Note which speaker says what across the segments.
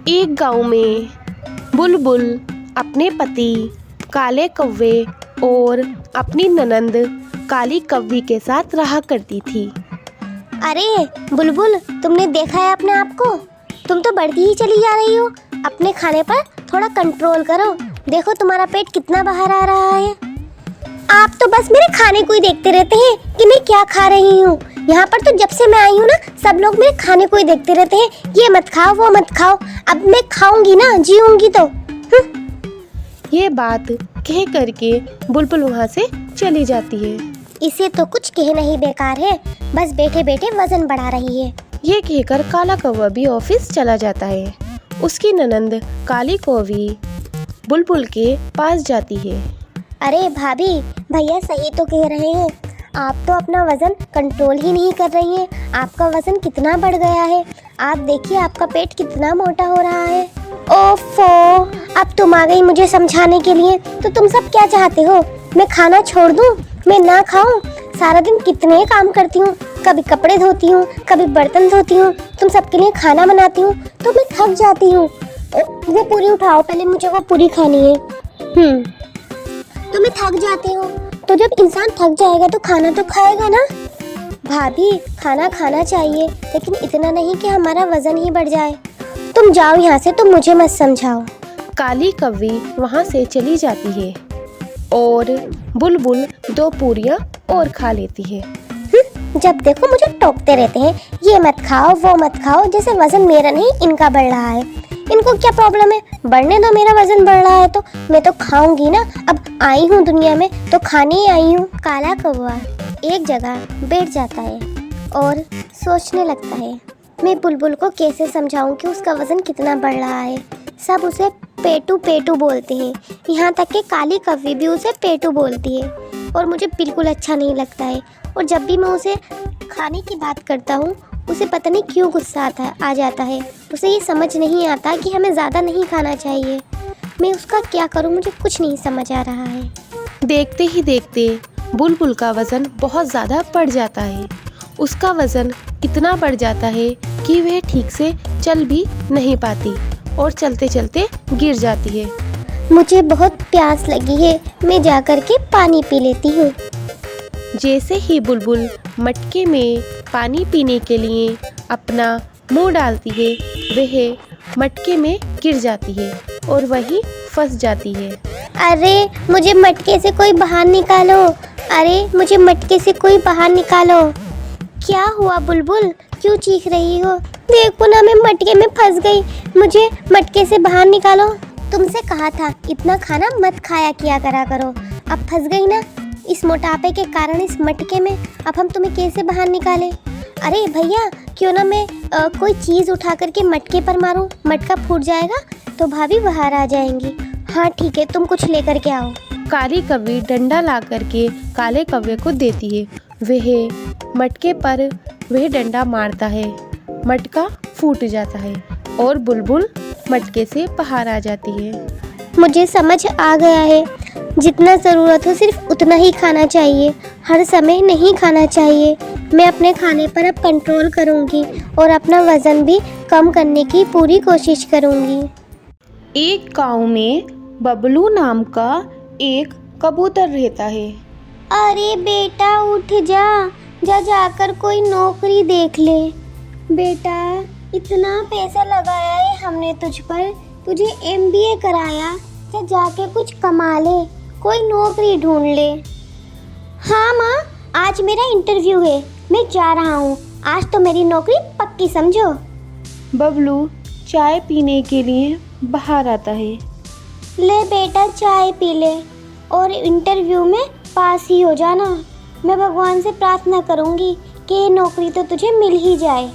Speaker 1: एक गांव में बुलबुल अपने पति काले कौवे और अपनी ननंद काली कौवी के साथ रहा करती थी।
Speaker 2: अरे बुलबुल, तुमने देखा है अपने आप को? तुम तो बढ़ती ही चली जा रही हो। अपने खाने पर थोड़ा कंट्रोल करो। देखो तुम्हारा पेट कितना बाहर आ रहा है। आप तो बस मेरे खाने को ही देखते रहते हैं कि मैं क्या खा रही हूँ। यहाँ पर तो जब से मैं आई हूँ ना, सब लोग मेरे खाने को ही देखते रहते हैं, ये मत खाओ वो मत खाओ। अब मैं खाऊंगी ना, जीऊंगी तो।
Speaker 1: ये बात कह करके बुलबुल वहाँ से चली जाती है।
Speaker 2: इसे तो कुछ कहना ही बेकार है, बस बैठे बैठे वजन बढ़ा रही है।
Speaker 1: ये कहकर काला कौवा भी ऑफिस चला जाता है। उसकी ननंद काली कौवी बुलबुल के पास जाती है।
Speaker 2: अरे भाभी, भैया सही तो कह रहे हैं। आप तो अपना वजन कंट्रोल ही नहीं कर रही हैं। आपका वजन कितना बढ़ गया है। आप देखिए आपका पेट कितना मोटा हो रहा है। ओफो, अब तुम आ गई मुझे समझाने के लिए। तो तुम सब क्या चाहते हो? मैं खाना छोड़ दूं? मैं ना खाऊं? सारा दिन कितने काम करती हूँ, कभी कपड़े धोती हूँ, कभी बर्तन धोती हूँ, तुम सबके लिए खाना बनाती हूँ, तो मैं थक जाती हूँ। वो पूरी उठाओ, पहले मुझे वो पूरी खानी है। तो मैं थक जाती हूँ। तो जब इंसान थक जाएगा तो खाना तो खाएगा ना। भाभी, खाना खाना चाहिए, लेकिन इतना नहीं कि हमारा वजन ही बढ़ जाए। तुम जाओ यहाँ से, तुम मुझे मत समझाओ।
Speaker 1: काली कौवी वहाँ से चली जाती है और बुलबुल 2 पूरियाँ और खा लेती है।
Speaker 2: जब देखो मुझे टोकते रहते हैं, ये मत खाओ वो मत खाओ, जैसे वजन मेरा नहीं इनका बढ़ रहा है। इनको क्या प्रॉब्लम है? बढ़ने दो, मेरा वजन बढ़ रहा है तो मैं तो खाऊंगी ना। अब आई हूँ दुनिया में तो खाने ही आई हूँ। काला कौवा एक जगह बैठ जाता है और सोचने लगता है, मैं बुलबुल को कैसे समझाऊं कि उसका वजन कितना बढ़ रहा है। सब उसे पेटू पेटू बोलते हैं, यहाँ तक कि काली कौवी भी उसे पेटू बोलती है और मुझे बिल्कुल अच्छा नहीं लगता है। और जब भी मैं उसे खाने की बात करता हूँ, उसे पता नहीं क्यों गुस्सा आ जाता है। उसे ये समझ नहीं आता कि हमें ज़्यादा नहीं खाना चाहिए। मैं उसका क्या करूँ, मुझे कुछ नहीं समझ आ रहा है।
Speaker 1: देखते ही देखते बुलबुल का वज़न बहुत ज़्यादा बढ़ जाता है। उसका वज़न इतना बढ़ जाता है कि वह ठीक से चल भी नहीं पाती और चलते चलते गिर जाती है।
Speaker 2: मुझे बहुत प्यास लगी है, मैं जा कर के पानी पी लेती हूँ।
Speaker 1: जैसे ही बुलबुल मटके में पानी पीने के लिए अपना मुंह डालती है, वह मटके में गिर जाती है और वहीं फंस जाती है।
Speaker 2: अरे मुझे मटके से कोई बाहर निकालो। अरे मुझे मटके से कोई बाहर निकालो। क्या हुआ बुलबुल, क्यों चीख रही हो? देखो ना, मैं मटके में फंस गई, मुझे मटके से बाहर निकालो। तुमसे कहा था इतना खाना मत खाया किया करा करो। अब फंस गई ना इस मोटापे के कारण इस मटके में। अब हम तुम्हें कैसे बाहर निकालें? अरे भैया, क्यों ना मैं कोई चीज़ उठा करके मटके पर मारूं, मटका फूट जाएगा तो भाभी बाहर आ जाएंगी। हाँ ठीक है, तुम कुछ लेकर के आओ।
Speaker 1: काली कौवी डंडा ला करके काले कौवे को देती है। वह मटके पर वह डंडा मारता है, मटका फूट जाता है और बुलबुल मटके से बाहर आ जाती है।
Speaker 2: मुझे समझ आ गया है, जितना ज़रूरत हो सिर्फ उतना ही खाना चाहिए, हर समय नहीं खाना चाहिए। मैं अपने खाने पर अब कंट्रोल करूँगी और अपना वज़न भी कम करने की पूरी कोशिश करूँगी।
Speaker 1: एक गांव में बबलू नाम का एक कबूतर रहता है।
Speaker 2: अरे बेटा उठ जा, जाकर कोई नौकरी देख ले। बेटा, इतना पैसा लगाया है हमने तुझ पर, तुझे MBA कराया, जाके कुछ कमा ले, कोई नौकरी ढूंढ ले। हाँ माँ, आज मेरा इंटरव्यू है, मैं जा रहा हूँ। आज तो मेरी नौकरी पक्की समझो।
Speaker 1: बबलू चाय पीने के लिए बाहर आता है।
Speaker 2: ले बेटा, चाय पी ले और इंटरव्यू में पास ही हो जाना। मैं भगवान से प्रार्थना करूँगी कि ये नौकरी तो तुझे मिल ही जाए।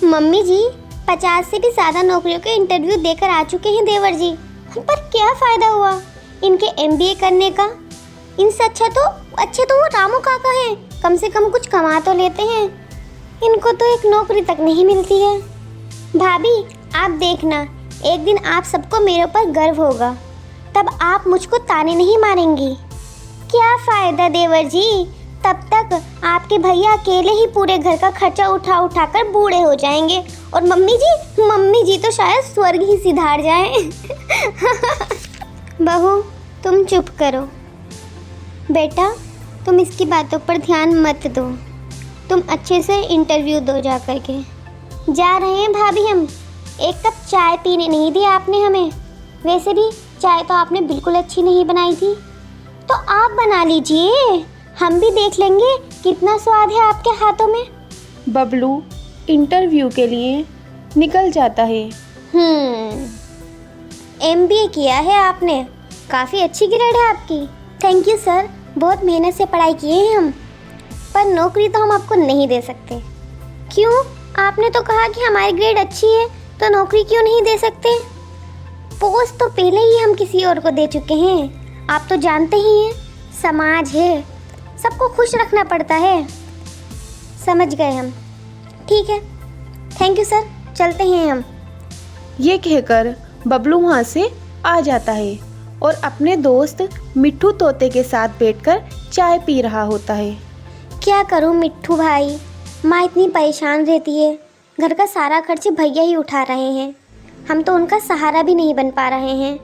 Speaker 2: मम्मी जी, 50 से भी ज़्यादा नौकरियों के इंटरव्यू देकर आ चुके हैं देवर जी, पर क्या फ़ायदा हुआ इनके MBA करने का? इनसे अच्छे तो वो रामू काका हैं, कम से कम कुछ कमा तो लेते हैं। इनको तो एक नौकरी तक नहीं मिलती है। भाभी, आप देखना, एक दिन आप सबको मेरे ऊपर गर्व होगा, तब आप मुझको ताने नहीं मारेंगी। क्या फ़ायदा देवर जी, तब तक आपके भैया अकेले ही पूरे घर का खर्चा उठा उठा कर बूढ़े हो जाएंगे और मम्मी जी तो शायद स्वर्ग ही सिधार जाएं। बहू तुम चुप करो। बेटा तुम इसकी बातों पर ध्यान मत दो, तुम अच्छे से इंटरव्यू दो जा कर के। जा रहे हैं भाभी हम, एक कप चाय पीने नहीं दी आपने हमें। वैसे भी चाय तो आपने बिल्कुल अच्छी नहीं बनाई थी, तो आप बना लीजिए, हम भी देख लेंगे कितना स्वाद है आपके हाथों में।
Speaker 1: बबलू इंटरव्यू के लिए निकल जाता है।
Speaker 2: MBA किया है आपने, काफ़ी अच्छी ग्रेड है आपकी। थैंक यू सर, बहुत मेहनत से पढ़ाई किए हैं हम, पर नौकरी तो हम आपको नहीं दे सकते। क्यों? आपने तो कहा कि हमारी ग्रेड अच्छी है, तो नौकरी क्यों नहीं दे सकते? पोस्ट तो पहले ही हम किसी और को दे चुके हैं। आप तो जानते ही हैं, समाज है, सबको खुश रखना पड़ता है। समझ गए हम, ठीक है, थैंक यू सर, चलते हैं हम।
Speaker 1: ये कहकर बबलू वहाँ से आ जाता है और अपने दोस्त मिट्ठू तोते के साथ बैठकर चाय पी रहा होता है।
Speaker 2: क्या करूं मिट्ठू भाई, माँ इतनी परेशान रहती है, घर का सारा खर्च भैया ही उठा रहे हैं, हम तो उनका सहारा भी नहीं बन पा रहे हैं।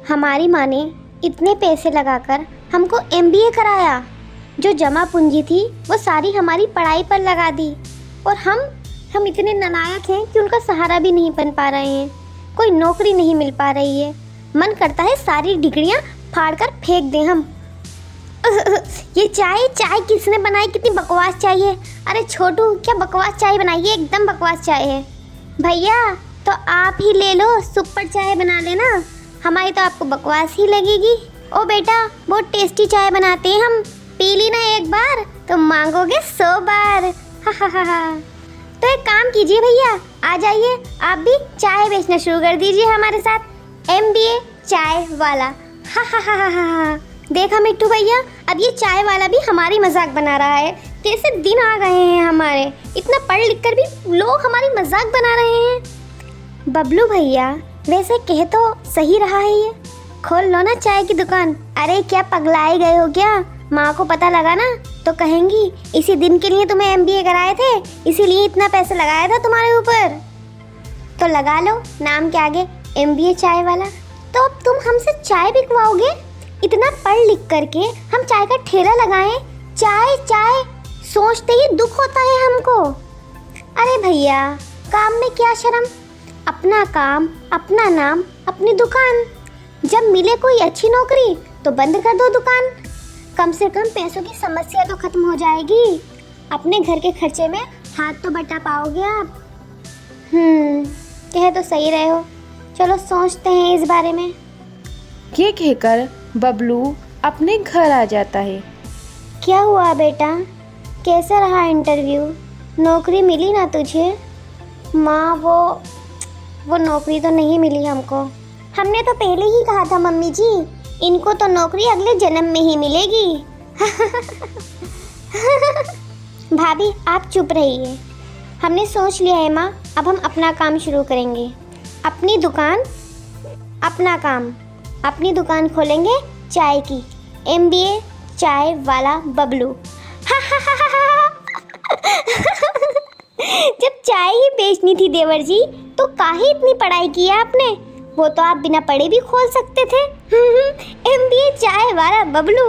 Speaker 2: हमारी माँ ने इतने पैसे लगाकर हमको MBA कराया, जो जमा पूंजी थी वो सारी हमारी पढ़ाई पर लगा दी, और हम इतने नालायक हैं कि उनका सहारा भी नहीं बन पा रहे हैं। कोई नौकरी नहीं मिल पा रही है, मन करता है सारी डिग्रियां फाड़ कर फेंक दें हम। ये चाय किसने बनाई? कितनी बकवास चाय है। अरे छोटू, क्या बकवास चाय बनाई है, एकदम बकवास चाय है। भैया तो आप ही ले लो, सुपर चाय बना लेना, हमारी तो आपको बकवास ही लगेगी। ओ बेटा, बहुत टेस्टी चाय बनाते हैं हम, पी ली ना एक बार तो मांगोगे 100 बार। तो एक काम कीजिए भैया, आ जाइए आप भी चाय बेचना शुरू कर दीजिए हमारे साथ, MBA चाय वाला। देखा मिट्टू भैया, अब ये चाय वाला भी हमारी मजाक बना रहा है। कैसे दिन आ गए हैं हमारे, इतना पढ़ लिख कर भी लोग हमारी मजाक बना रहे हैं। बबलू भैया वैसे कह तो सही रहा है, ये खोल लो ना चाय की दुकान। अरे क्या पगलाए गए हो क्या? माँ को पता लगा ना तो कहेंगी इसी दिन के लिए तुम्हें MBA कराए थे, इसीलिए इतना पैसा लगाया था तुम्हारे ऊपर। तो लगा लो नाम के आगे MBA चाय वाला। तो अब तुम हमसे चाय बिकवाओगे? इतना पढ़ लिख करके हम चाय का ठेला लगाएं, चाय सोचते ही दुख होता है हमको। अरे भैया, काम में क्या शर्म, अपना काम, अपना नाम, अपनी दुकान। जब मिले कोई अच्छी नौकरी तो बंद कर दो दुकान, कम से कम पैसों की समस्या तो खत्म हो जाएगी, अपने घर के खर्चे में हाथ तो बटा पाओगे आप। कह तो सही रहे हो, चलो सोचते हैं इस बारे में।
Speaker 1: ये कहकर बबलू अपने घर आ जाता है।
Speaker 2: क्या हुआ बेटा, कैसा रहा इंटरव्यू? नौकरी मिली ना तुझे? माँ वो नौकरी तो नहीं मिली हमको। हमने तो पहले ही कहा था मम्मी जी, इनको तो नौकरी अगले जन्म में ही मिलेगी। भाभी आप चुप रहिए, हमने सोच लिया है माँ, अब हम अपना काम शुरू करेंगे, अपनी दुकान, अपना काम, अपनी दुकान खोलेंगे चाय की, MBA चाय वाला बबलू। जब चाय ही बेचनी थी देवर जी, तो काहे इतनी पढ़ाई की है आपने? वो तो आप बिना पढ़े भी खोल सकते थे। MBA चाय वाला बबलू।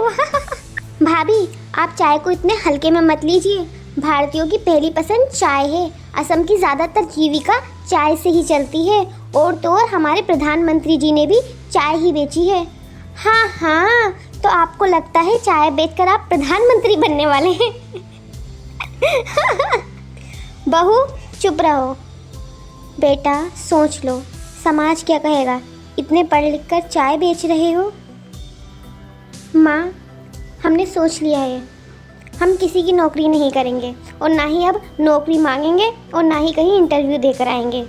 Speaker 2: भाभी आप चाय को इतने हल्के में मत लीजिए, भारतीयों की पहली पसंद चाय है, असम की ज़्यादातर जीविका चाय से ही चलती है, और तो और हमारे प्रधानमंत्री जी ने भी चाय ही बेची है। हाँ, तो आपको लगता है चाय बेचकर आप प्रधानमंत्री बनने वाले हैं? बहू चुप रहो, बेटा सोच लो, समाज क्या कहेगा, इतने पढ़ लिख कर चाय बेच रहे हो। माँ हमने सोच लिया है, हम किसी की नौकरी नहीं करेंगे, और ना ही अब नौकरी मांगेंगे, और ना ही कहीं इंटरव्यू देकर आएंगे।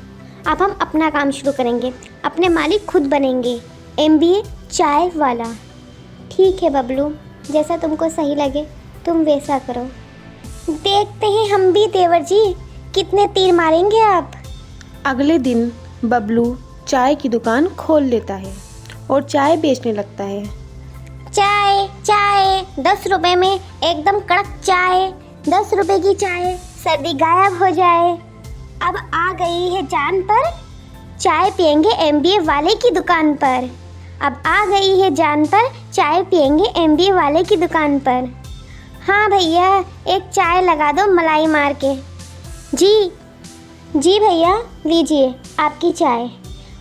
Speaker 2: अब हम अपना काम शुरू करेंगे, अपने मालिक खुद बनेंगे, MBA चाय वाला। ठीक है बबलू, जैसा तुमको सही लगे तुम वैसा करो। देखते हैं हम भी देवर जी, कितने तीर मारेंगे आप।
Speaker 1: अगले दिन बबलू चाय की दुकान खोल लेता है और चाय बेचने लगता है।
Speaker 2: चाय चाय 10 रुपए में एकदम कड़क चाय, 10 रुपए की चाय, सर्दी गायब हो जाए। अब आ गई है जान पर, चाय पियेंगे MBA वाले की दुकान पर। अब आ गई है जान पर, चाय पियेंगे MBA वाले की दुकान पर। हाँ भैया, एक चाय लगा दो मलाई मार के। जी भैया, लीजिए आपकी चाय।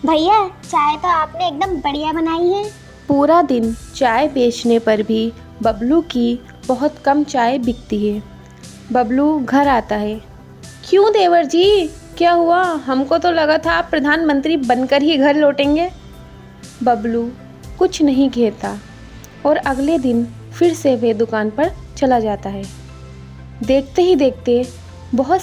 Speaker 2: भैया, चाय तो आपने एकदम बढ़िया बनाई है।
Speaker 1: पूरा दिन चाय बेचने पर भी बबलू की बहुत कम चाय बिकती है। बबलू घर आता है। क्यों देवर जी, क्या हुआ? हमको तो लगा था आप प्रधानमंत्री बनकर ही घर लौटेंगे। बबलू कुछ नहीं कहता और अगले दिन फिर से वह दुकान पर चला जाता है। देखते ही देखते बहुत